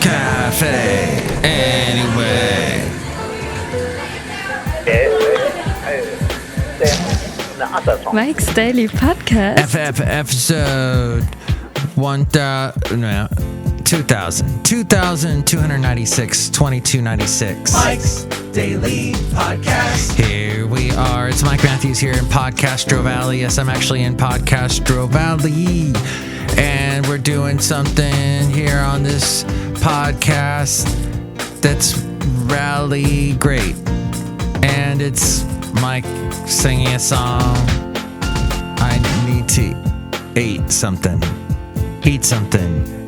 cafe anyway. Mike's Daily Podcast. Episode 2296, 2296. Mike's Daily Podcast. Here we are. It's Mike Matthews here in Podcastro Valley. Yes, I'm actually in Podcastro Valley. And we're doing something here on this podcast that's really great. And it's Mike singing a song. I need to eat something.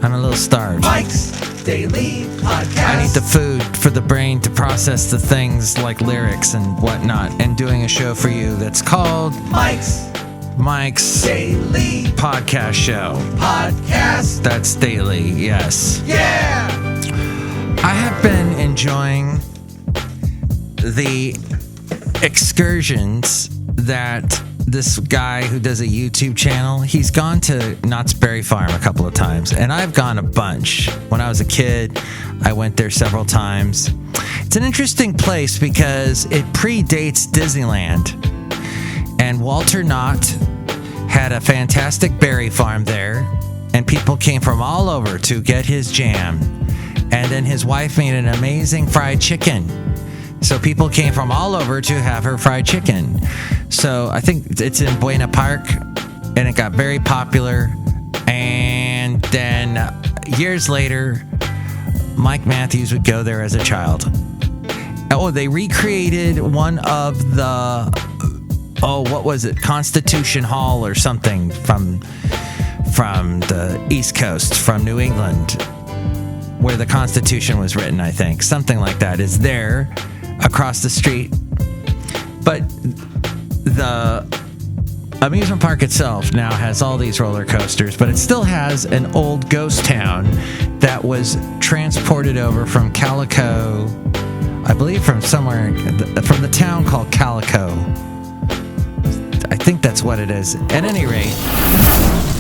I'm a little starved. Mike's Daily Podcast. I need the food for the brain to process the things like lyrics and whatnot. And doing a show for you that's called Mike's Daily Podcast Show. Podcast. That's daily, yes. Yeah. I have been enjoying the excursions that this guy who does a YouTube channel, he's gone to Knott's Berry Farm a couple of times, and I've gone a bunch. When I was a kid, I went there several times. It's an interesting place because it predates Disneyland, and Walter Knott had a fantastic berry farm there, and people came from all over to get his jam. And then his wife made an amazing fried chicken. So people came from all over to have her fried chicken. So I think it's in Buena Park, and it got very popular. And then years later, Mike Matthews would go there as a child. Oh, they recreated one of the, what was it? Constitution Hall or something from the East Coast, from New England, where the Constitution was written, I think. Something like that is there across the street. But the amusement park itself now has all these roller coasters, but it still has an old ghost town that was transported over from Calico, I believe from somewhere, from the town called Calico. I think that's what it is. At any rate.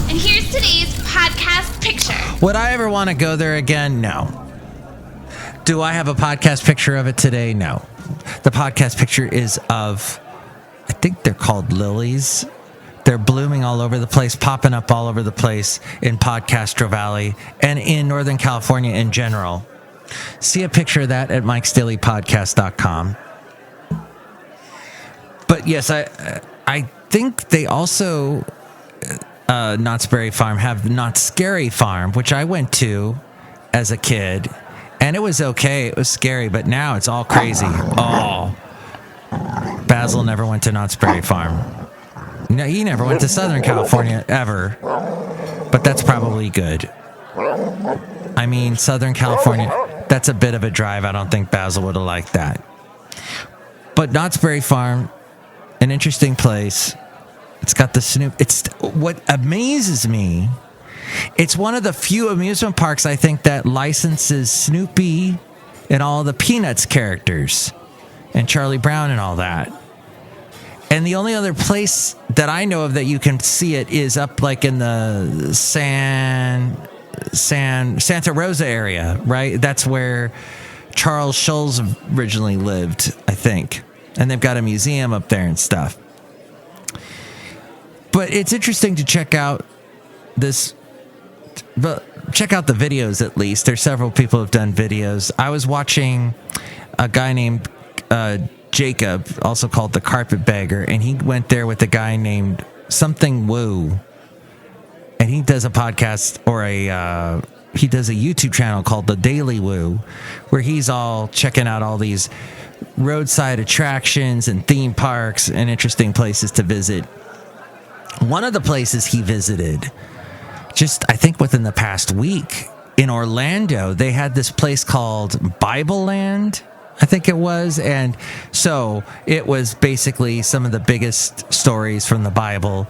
And here's today's podcast picture. Would I ever want to go there again? No. Do I have a podcast picture of it today? No. The podcast picture is of, I think they're called lilies. They're blooming all over the place, popping up all over the place in Podcastro Valley and in Northern California in general. See a picture of that at mikesdailypodcast.com. But yes, I think they also, Knott's Berry Farm, have Knott's Scary Farm, which I went to as a kid. And it was okay. It was scary, but now it's all crazy. Oh, Basil never went to Knott's Berry Farm. No, he never went to Southern California ever. But that's probably good. I mean, Southern California, that's a bit of a drive. I don't think Basil would have liked that. But Knott's Berry Farm, an interesting place. It's got the Snoop. It's what amazes me. It's one of the few amusement parks, I think, that licenses Snoopy and all the Peanuts characters and Charlie Brown and all that. And the only other place that I know of that you can see it is up like in the Santa Rosa area, right? That's where Charles Schulz originally lived, I think. And they've got a museum up there and stuff. But it's interesting to check out this. But check out the videos at least. There's several people who've done videos. I was watching a guy named Jacob, also called the Carpetbagger, and he went there with a guy named something Woo. And he does a podcast or he does a YouTube channel called The Daily Woo, where he's all checking out all these roadside attractions and theme parks and interesting places to visit. One of the places he visited, just, I think within the past week, in Orlando, they had this place called Bible Land, I think it was. And so it was basically some of the biggest stories from the Bible.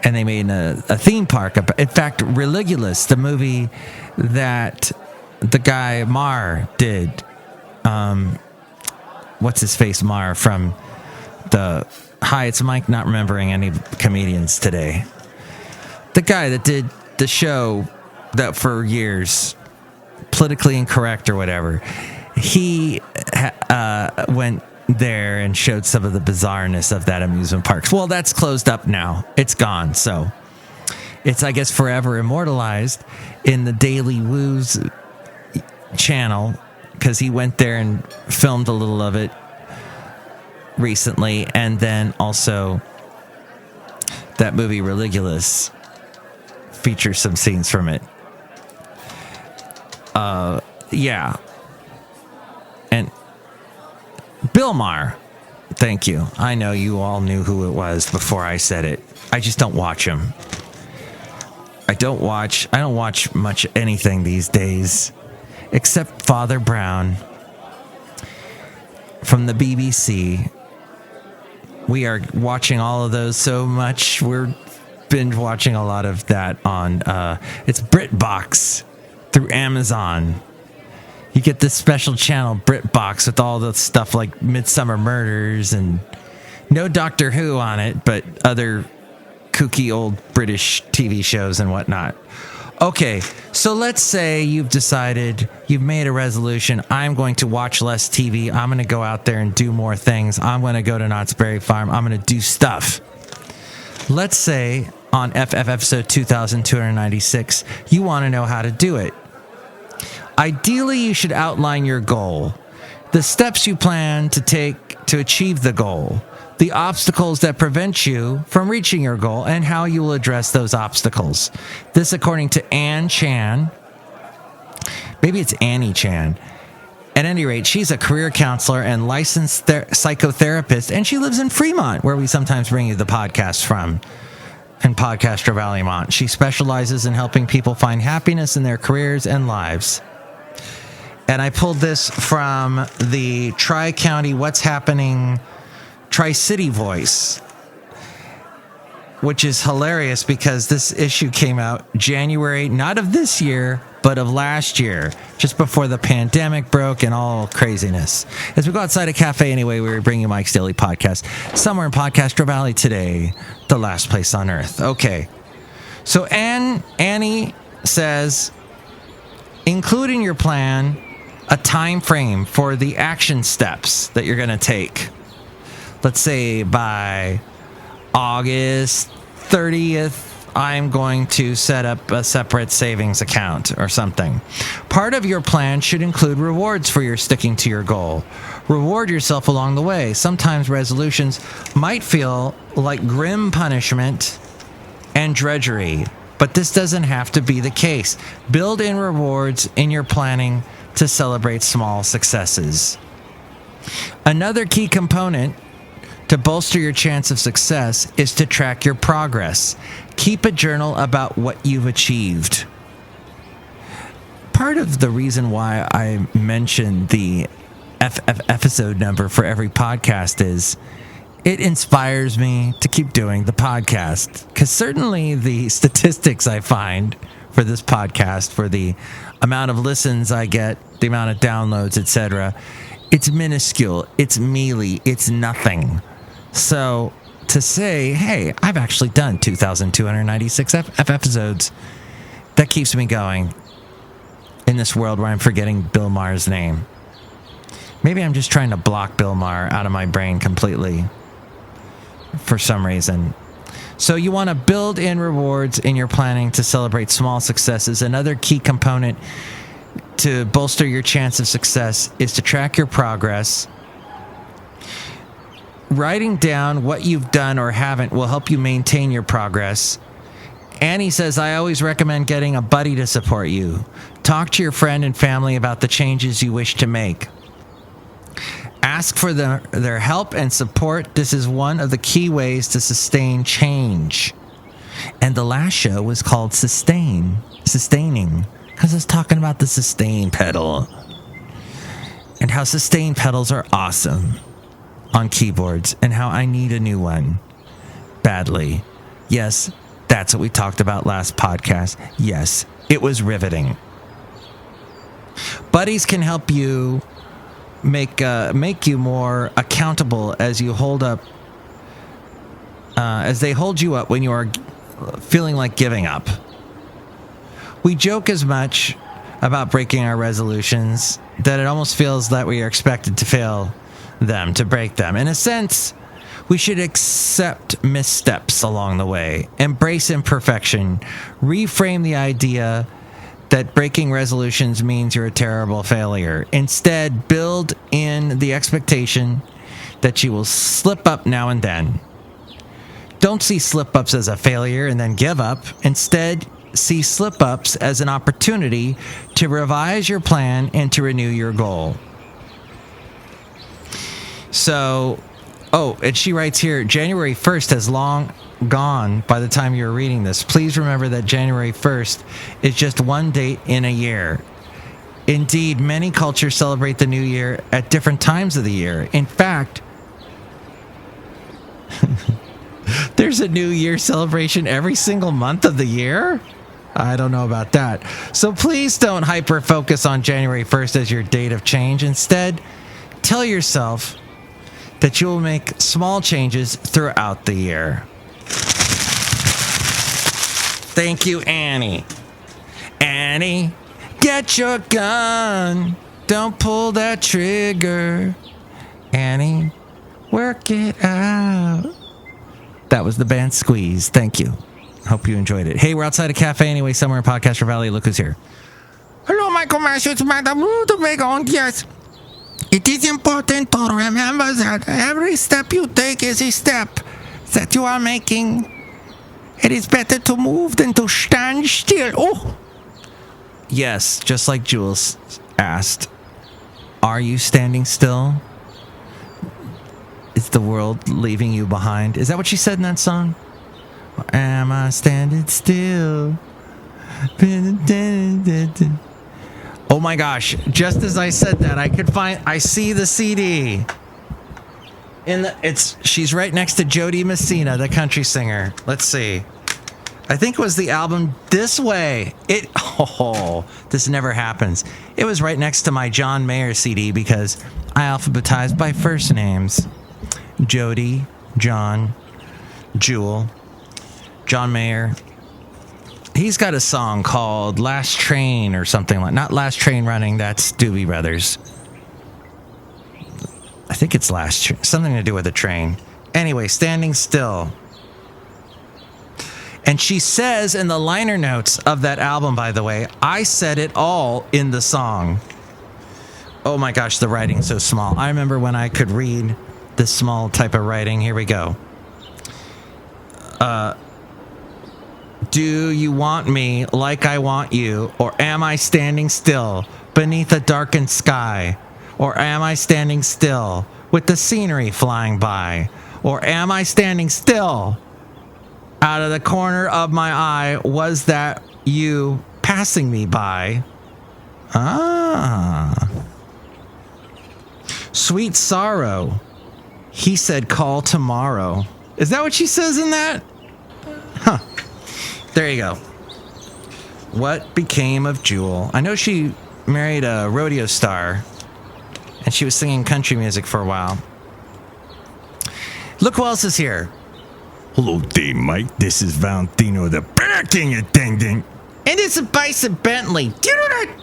And they made a theme park. In fact, Religulous, the movie that the guy Marr did, what's his face, Marr from the... Hi, it's Mike not remembering any comedians today. The guy that did the show that for years politically incorrect or whatever. He went there and showed some of the bizarreness of that amusement park. Well, that's closed up now. It's gone. So it's, I guess, forever immortalized in the Daily Woo's channel because he went there and filmed a little of it recently. And then also that movie Religulous features some scenes from it. Yeah. And Bill Maher, thank you. I know you all knew who it was before I said it. I just don't watch him. I don't watch much anything these days except Father Brown from the BBC. We are watching all of those so much. We're binge watching a lot of that on it's BritBox through Amazon. You get this special channel, BritBox, with all the stuff like Midsummer Murders and no Doctor Who on it, but other kooky old British TV shows and whatnot. Okay, so let's say you've decided, you've made a resolution, I'm going to watch less TV, I'm going to go out there and do more things, I'm going to go to Knott's Berry Farm, I'm going to do stuff. Let's say on FF episode 2296, you want to know how to do it. Ideally, you should outline your goal, the steps you plan to take to achieve the goal, the obstacles that prevent you from reaching your goal, and how you will address those obstacles. This according to Ann Chan. Maybe it's Annie Chan. At any rate, she's a career counselor and licensed psychotherapist, and she lives in Fremont, where we sometimes bring you the podcast from, in Podcaster Valleymont. She specializes in helping people find happiness in their careers and lives. And I pulled this from the Tri-County What's Happening Tri-City Voice, which is hilarious because this issue came out January, not of this year, but of last year, just before the pandemic broke and all craziness. As we go outside a cafe anyway, we were bringing you Mike's Daily Podcast, somewhere in Podcaster Valley today, the last place on earth. Okay, so Annie says, include in your plan a time frame for the action steps that you're going to take. Let's say by August 30th, I'm going to set up a separate savings account or something. Part of your plan should include rewards for your sticking to your goal. Reward yourself along the way. Sometimes resolutions might feel like grim punishment and drudgery, but this doesn't have to be the case. Build in rewards in your planning to celebrate small successes. Another key component to bolster your chance of success is to track your progress. Keep a journal about what you've achieved. Part of the reason why I mentioned the episode number for every podcast is it inspires me to keep doing the podcast. Because certainly the statistics I find for this podcast, for the amount of listens I get, the amount of downloads, etc., it's minuscule, it's mealy, it's nothing. So to say, hey, I've actually done 2,296 episodes, that keeps me going in this world where I'm forgetting Bill Maher's name. Maybe I'm just trying to block Bill Maher out of my brain completely for some reason. So you want to build in rewards in your planning to celebrate small successes. Another key component to bolster your chance of success is to track your progress. Writing down what you've done or haven't will help you maintain your progress. Annie says, I always recommend getting a buddy to support you. Talk to your friend and family about the changes you wish to make. Ask for their help and support. This is one of the key ways to sustain change. And the last show was called Sustaining, because it's talking about the sustain pedal and how sustain pedals are awesome on keyboards and how I need a new one badly. Yes, that's what we talked about last podcast. Yes, it was riveting. Buddies can help you make you more accountable as you hold up, as they hold you up when you are feeling like giving up. We joke as much about breaking our resolutions that it almost feels that we are expected to fail them, to break them. In a sense, we should accept missteps along the way, embrace imperfection, reframe the idea that breaking resolutions means you're a terrible failure. Instead, build in the expectation that you will slip up now and then. Don't see slip-ups as a failure and then give up. Instead, see slip-ups as an opportunity to revise your plan and to renew your goal. So, and she writes here, January 1st has long gone by the time you're reading this. Please remember that January 1st is just one date in a year. Indeed, many cultures celebrate the new year at different times of the year. In fact, there's a New Year celebration every single month of the year? I don't know about that. So please don't hyper-focus on January 1st as your date of change. Instead, tell yourself that you will make small changes throughout the year. Thank you, Annie. Annie, get your gun. Don't pull that trigger. Annie, work it out. That was the band Squeeze. Thank you. Hope you enjoyed it. Hey, we're outside a cafe anyway, somewhere in Podcaster Valley. Look who's here. Hello, Michael Master. It's Madame Rootabega. And yes, it is important to remember that every step you take is a step that you are making. It is better to move than to stand still. Oh! Yes, just like Jules asked, are you standing still? Is the world leaving you behind? Is that what she said in that song? Or am I standing still? Oh my gosh, just as I said that, I see the CD. She's right next to Jody Messina, the country singer. Let's see. I think it was the album This Way. This never happens. It was right next to my John Mayer CD because I alphabetized by first names. Jody, John, Jewel, John Mayer. He's got a song called Last Train or something like, not Last Train Running, that's Doobie Brothers. I think it's something to do with a train. Anyway, Standing Still. And she says in the liner notes of that album, by the way, I said it all in the song. Oh my gosh, the writing's so small. I remember when I could read this small type of writing. Here we go. Do you want me like I want you? Or am I standing still beneath a darkened sky? Or am I standing still with the scenery flying by? Or am I standing still out of the corner of my eye? Was that you passing me by? Sweet sorrow. He said call tomorrow. Is that what she says in that? Huh. There you go. What became of Jewel? I know she married a rodeo star, and she was singing country music for a while. Look who else is here. Hello there, Mike. This is Valentino, the parking attendant. And it's a Bison Bentley. Do you know that?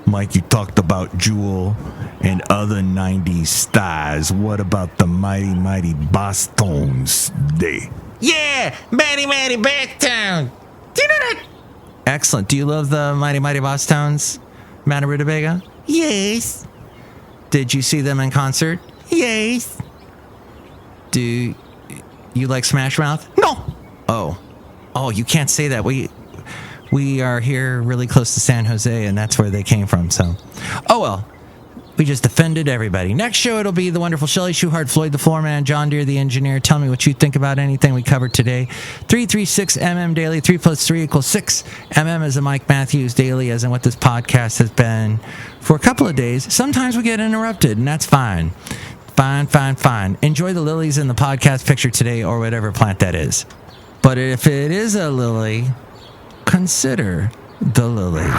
Mike, you talked about Jewel and other 90s stars. What about the mighty, mighty Boston's day? Yeah, mighty, mighty Boston. Do you know that? Excellent. Do you love the mighty, mighty Boston's, Madame Rootabega? Yes. Did you see them in concert? Yes. Do you like Smash Mouth? No. Oh, you can't say that. We are here really close to San Jose, and that's where they came from, so. Oh, well. We just offended everybody. Next show, it'll be the wonderful Chely Shoehart, Floyd the Floorman, John Deere the engineer. Tell me what you think about anything we covered today. 336mm daily. 3 + 3 = 6. MM is a Mike Matthews daily, as in what this podcast has been for a couple of days. Sometimes we get interrupted, and that's fine. Fine. Enjoy the lilies in the podcast picture today, or whatever plant that is. But if it is a lily, consider the lily.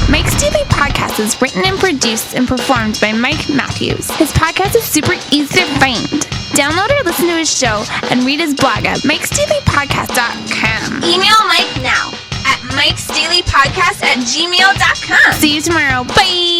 Mike's Daily Podcast is written and produced and performed by Mike Matthews. His podcast is super easy to find. Download or listen to his show and read his blog at mikesdailypodcast.com. Email Mike now at mikesdailypodcast@gmail.com. See you tomorrow. Bye.